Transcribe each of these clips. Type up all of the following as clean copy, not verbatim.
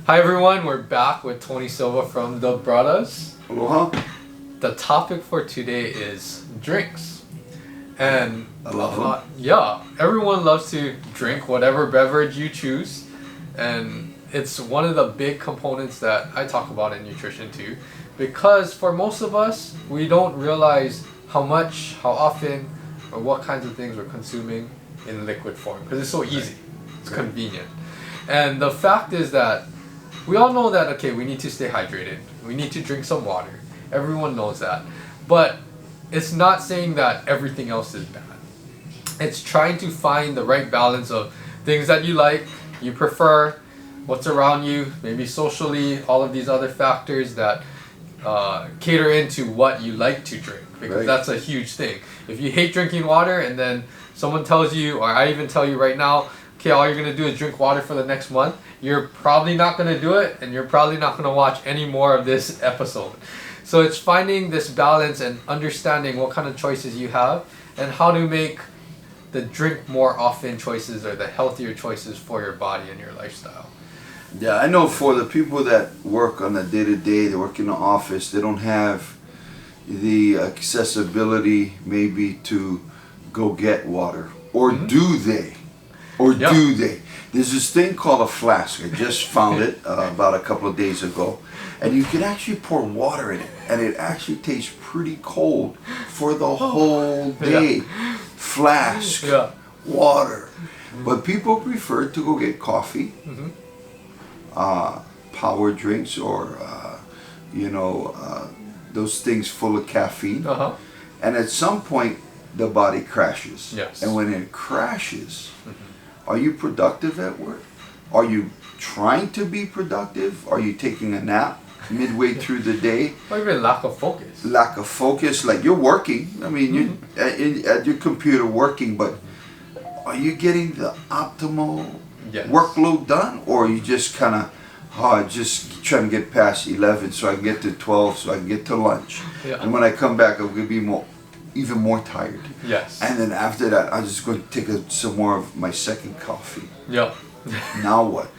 Hi everyone, we're back with Tony Silva from the Brothers. Aloha. The topic for today is drinks. And Aloha. everyone loves to drink whatever beverage you choose. And it's one of the big components that I talk about in nutrition too. Because for most of us, we don't realize how much, how often, or what kinds of things we're consuming in liquid form. Because it's so easy. It's convenient. And the fact is that we all know that, okay, we need to stay hydrated. We need to drink some water. Everyone knows that. But it's not saying that everything else is bad. It's trying to find the right balance of things that you like, you prefer, what's around you, maybe socially, all of these other factors that cater into what you like to drink. Because that's a huge thing. If you hate drinking water and then someone tells you, or I even tell you right now, okay, all you're going to do is drink water for the next month, you're probably not going to do it, and you're probably not going to watch any more of this episode. So it's finding this balance and understanding what kind of choices you have and how to make the drink more often choices or the healthier choices for your body and your lifestyle. Yeah, I know for the people that work on the day-to-day, they work in the office, they don't have the accessibility maybe to go get water. Or do they? Do they? There's this thing called a flask. I just found it about a couple of days ago. And you can actually pour water in it. And it actually tastes pretty cold for the whole day. Flask, water. But people prefer to go get coffee, power drinks, or, those things full of caffeine. And at some point, the body crashes. Yes. And when it crashes, are you productive at work? Are you trying to be productive? Are you taking a nap midway through the day? Or even lack of focus. Lack of focus, like you're working. I mean, you're at your computer working, but are you getting the optimal workload done? Or are you just kind of just trying to get past 11 so I can get to 12 so I can get to lunch? And when I come back, I'm going to be even more tired. Yes. And then after that, I'm just going to take some more of my second coffee. Yep. Now what?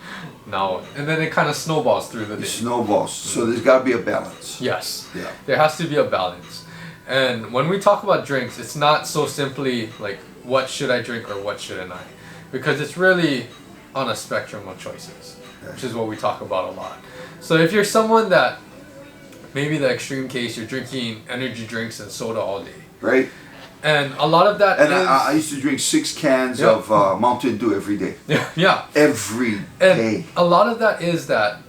Now, and then it kind of snowballs through the day. It snowballs. So there's got to be a balance. Yes. Yeah. There has to be a balance. And when we talk about drinks, it's not so simply like, what should I drink or what shouldn't I? Because it's really on a spectrum of choices, which is what we talk about a lot. So if you're someone that, maybe the extreme case, you're drinking energy drinks and soda all day. Right. And a lot of that and I used to drink 6 cans of Mountain Dew every day. Every day. And a lot of that is that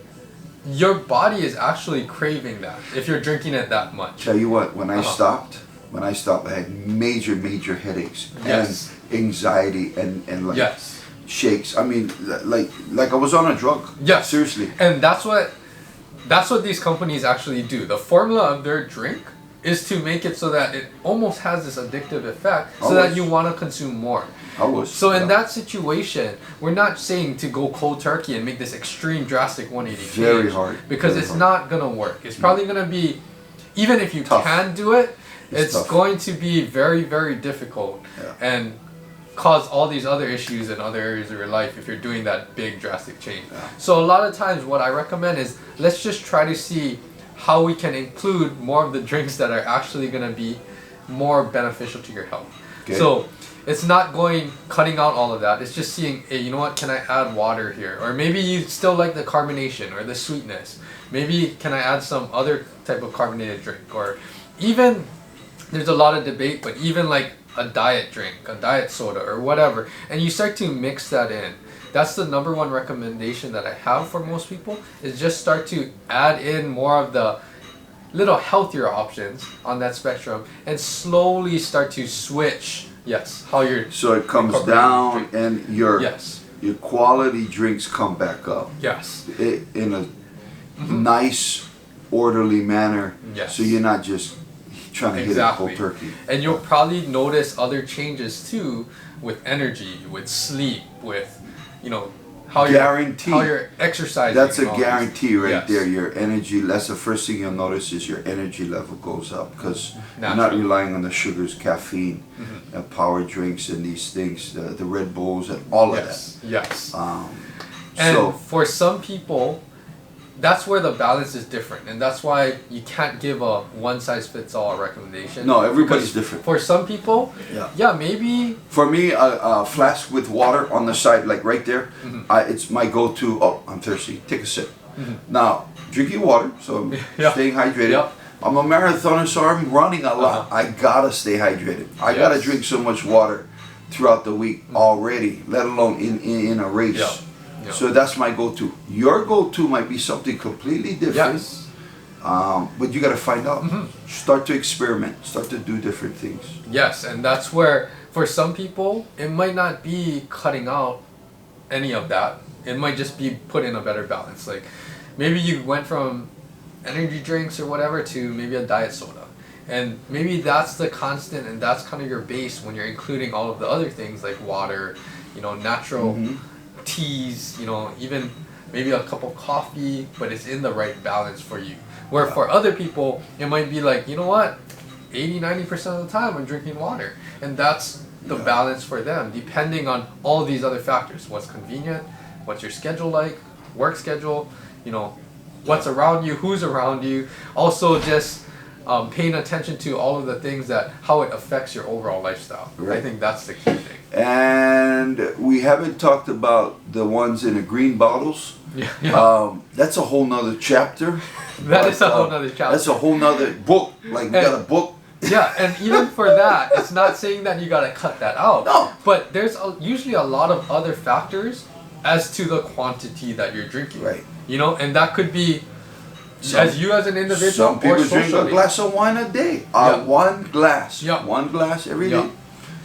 your body is actually craving that if you're drinking it that much. Tell you what, when I stopped, I had major headaches and anxiety and like shakes. I mean, like I was on a drug. Yes. Seriously. And that's what these companies actually do. The formula of their drink is to make it so that it almost has this addictive effect so that you want to consume more. So in that situation, we're not saying to go cold turkey and make this extreme drastic 180 change. Very hard. Because it's not going to work. It's probably going to be, even if you can do it, it's going to be very, very difficult and cause all these other issues in other areas of your life if you're doing that big drastic change. So a lot of times what I recommend is let's just try to see how we can include more of the drinks that are actually going to be more beneficial to your health. So it's not cutting out all of that. It's just seeing, hey, you know what, can I add water here? Or maybe you still like the carbonation or the sweetness. Maybe can I add some other type of carbonated drink? Or even, there's a lot of debate, but even like a diet drink, a diet soda or whatever. And you start to mix that in. That's the number one recommendation that I have for most people, is just start to add in more of the little healthier options on that spectrum and slowly start to switch, how you're... So it comes down and your quality drinks come back up. In a nice, orderly manner. So you're not just trying to hit it cold turkey. And you'll probably notice other changes too with energy, with sleep, with how you're exercising. That's a guarantee right there. Your energy, that's the first thing you'll notice, is your energy level goes up because you're not relying on the sugars, caffeine, power drinks and these things, the Red Bulls and all of that. And so for some people, that's where the balance is different, and that's why you can't give a one-size-fits-all recommendation. No, everybody's Because different. For some people, yeah, maybe. For me, a flask with water on the side, like right there, it's my go-to. Oh, I'm thirsty. Take a sip. Now, drinking water, so I'm staying hydrated. Yep. I'm a marathoner, so I'm running a lot. I gotta stay hydrated. I gotta drink so much water throughout the week already, let alone in a race. Yep. So that's my go-to. Your go-to might be something completely different. Yes. But you got to find out. Start to experiment. Start to do different things. Yes, and that's where, for some people, it might not be cutting out any of that. It might just be put in a better balance. Like, maybe you went from energy drinks or whatever to maybe a diet soda. And maybe that's the constant, and that's kind of your base when you're including all of the other things like water, natural teas, even maybe a cup of coffee, but it's in the right balance for you. Where for other people, it might be like, 80-90% of the time I'm drinking water. And that's the balance for them, depending on all these other factors. What's convenient, what's your schedule like, work schedule, what's around you, who's around you. Also just paying attention to all of the things how it affects your overall lifestyle. Right. I think that's the key thing. And we haven't talked about the ones in the green bottles. That's a whole nother chapter. Is a whole nother chapter. That's a whole nother book. Like, we got a book. Yeah, and even for that, it's not saying that you gotta cut that out. No. But there's usually a lot of other factors as to the quantity that you're drinking. Right. And that could be as you as an individual. Some people drink a glass of wine a day. One glass. One glass every day.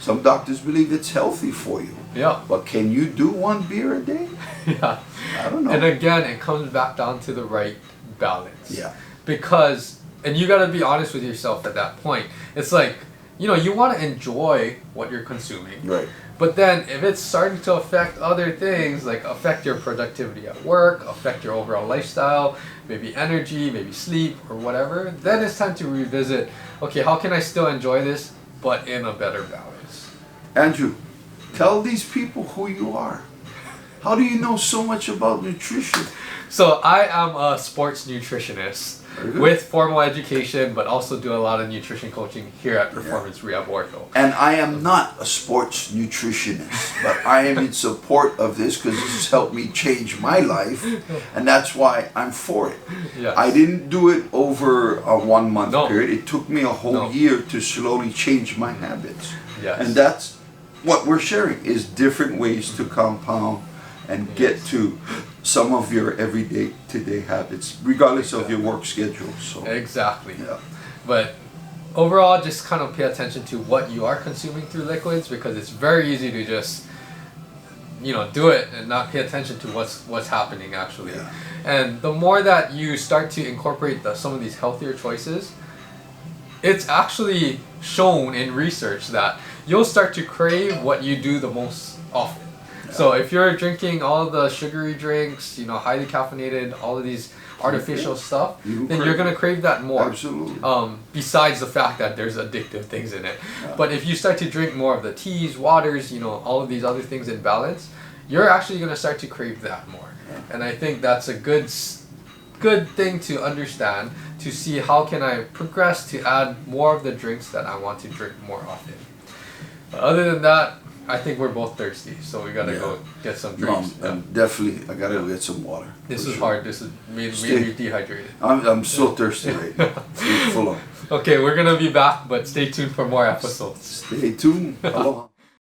Some doctors believe it's healthy for you. Yeah. But can you do one beer a day? Yeah. I don't know. And again, it comes back down to the right balance. Yeah. Because, and you gotta be honest with yourself at that point. It's like, you want to enjoy what you're consuming. Right. But then if it's starting to affect other things, like affect your productivity at work, affect your overall lifestyle, maybe energy, maybe sleep or whatever, then it's time to revisit, okay, how can I still enjoy this, but in a better balance? Andrew, tell these people who you are. How do you know so much about nutrition? So I am a sports nutritionist with formal education, but also do a lot of nutrition coaching here at Performance Rehab Ortho. And I am not a sports nutritionist, but I am in support of this because this has helped me change my life, and that's why I'm for it. Yes. I didn't do it over a 1 month period. It took me a whole year to slowly change my habits. Yes. And that's what we're sharing, is different ways to compound and get to some of your everyday today habits, regardless of your work schedule. So exactly. Yeah. But overall, just kind of pay attention to what you are consuming through liquids, because it's very easy to just do it and not pay attention to what's happening actually. Yeah. And the more that you start to incorporate some of these healthier choices, it's actually shown in research that you'll start to crave what you do the most often. So if you're drinking all the sugary drinks, highly caffeinated, all of these artificial stuff, then you're going to crave that more. Absolutely. Besides the fact that there's addictive things in it. Yeah. But if you start to drink more of the teas, waters, all of these other things in balance, you're actually going to start to crave that more. Yeah. And I think that's a good thing to understand, to see how can I progress to add more of the drinks that I want to drink more often. But other than that, I think we're both thirsty, so we gotta go get some drinks. No, definitely, I gotta go get some water. This is hard. This is maybe dehydrated. I'm so thirsty right now. Full on. Okay, we're gonna be back, but stay tuned for more episodes. Stay tuned. Aloha.